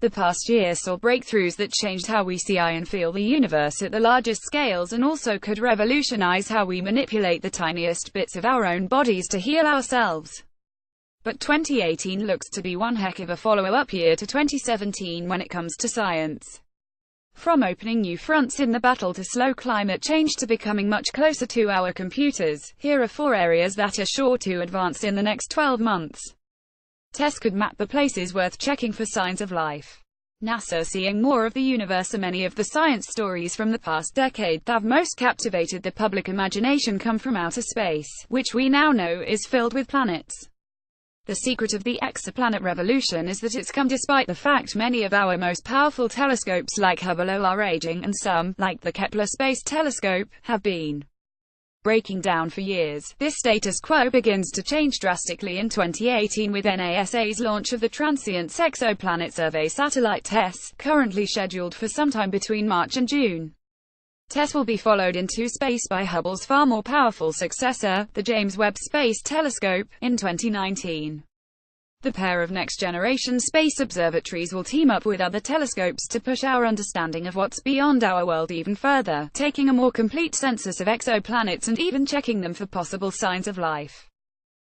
The past year saw breakthroughs that changed how we see and feel the universe at the largest scales, and also could revolutionize how we manipulate the tiniest bits of our own bodies to heal ourselves. But 2018 looks to be one heck of a follow-up year to 2017 when it comes to science. From opening new fronts in the battle to slow climate change to becoming much closer to our computers, here are 4 areas that are sure to advance in the next 12 months. TESS could map the places worth checking for signs of life. NASA seeing more of the universe. Many of the science stories from the past decade that have most captivated the public imagination come from outer space, which we now know is filled with planets. The secret of the exoplanet revolution is that it's come despite the fact many of our most powerful telescopes like Hubble are aging, and some, like the Kepler Space Telescope, have been breaking down for years. This status quo begins to change drastically in 2018 with NASA's launch of the Transient Exoplanet Survey satellite TESS, currently scheduled for sometime between March and June. TESS will be followed into space by Hubble's far more powerful successor, the James Webb Space Telescope, in 2019. The pair of next-generation space observatories will team up with other telescopes to push our understanding of what's beyond our world even further, taking a more complete census of exoplanets and even checking them for possible signs of life.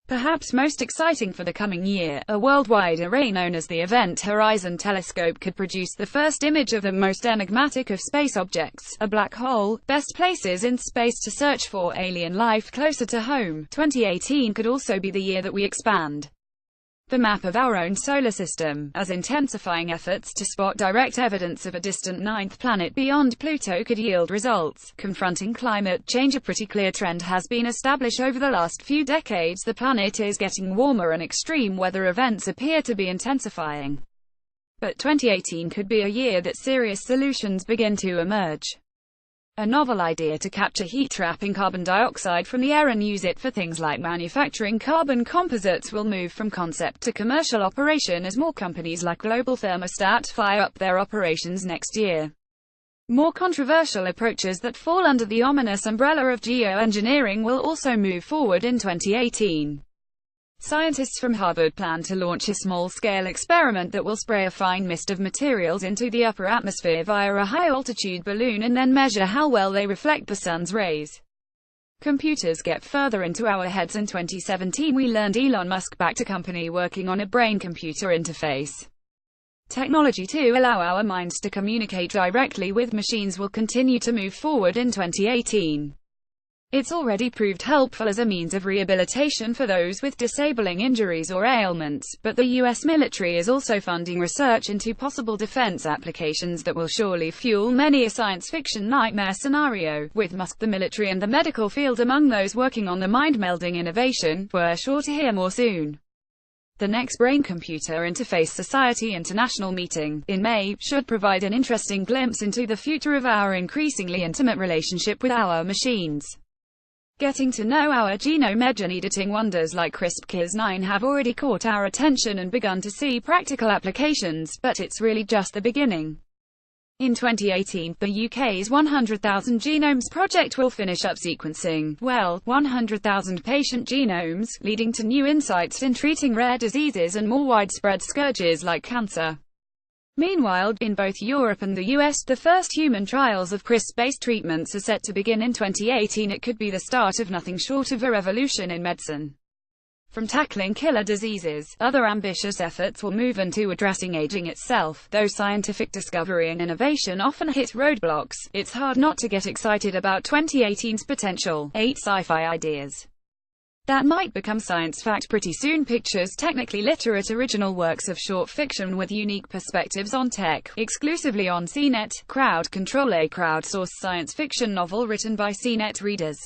Perhaps most exciting for the coming year, a worldwide array known as the Event Horizon Telescope could produce the first image of the most enigmatic of space objects, a black hole, best places in space to search for alien life closer to home. 2018 could also be the year that we expand the map of our own solar system, as intensifying efforts to spot direct evidence of a distant ninth planet beyond Pluto could yield results. Confronting climate change. A pretty clear trend has been established over the last few decades. The planet is getting warmer and extreme weather events appear to be intensifying. But 2018 could be a year that serious solutions begin to emerge. A novel idea to capture heat, trapping carbon dioxide from the air and use it for things like manufacturing carbon composites will move from concept to commercial operation as more companies like Global Thermostat fire up their operations next year. More controversial approaches that fall under the ominous umbrella of geoengineering will also move forward in 2018. Scientists from Harvard plan to launch a small-scale experiment that will spray a fine mist of materials into the upper atmosphere via a high-altitude balloon and then measure how well they reflect the sun's rays. Computers get further into our heads. In 2017 we learned Elon Musk backed a company working on a brain-computer interface. Technology to allow our minds to communicate directly with machines will continue to move forward in 2018. It's already proved helpful as a means of rehabilitation for those with disabling injuries or ailments, but the US military is also funding research into possible defense applications that will surely fuel many a science fiction nightmare scenario. With Musk, the military and the medical field among those working on the mind-melding innovation, we're sure to hear more soon. The next Brain-Computer Interface Society International meeting, in May, should provide an interesting glimpse into the future of our increasingly intimate relationship with our machines. Getting to know our genome. Gene-editing wonders like CRISPR-Cas9 have already caught our attention and begun to see practical applications, but it's really just the beginning. In 2018, the UK's 100,000 Genomes project will finish up sequencing, 100,000 patient genomes, leading to new insights in treating rare diseases and more widespread scourges like cancer. Meanwhile, in both Europe and the US, the first human trials of CRISPR-based treatments are set to begin in 2018. It could be the start of nothing short of a revolution in medicine. From tackling killer diseases, other ambitious efforts will move into addressing aging itself. Though scientific discovery and innovation often hit roadblocks, it's hard not to get excited about 2018's potential. 8 sci-fi ideas that might become science fact pretty soon. Pictures. Technically literate original works of short fiction with unique perspectives on tech, exclusively on CNET. Crowd Control, a crowdsourced science fiction novel written by CNET readers.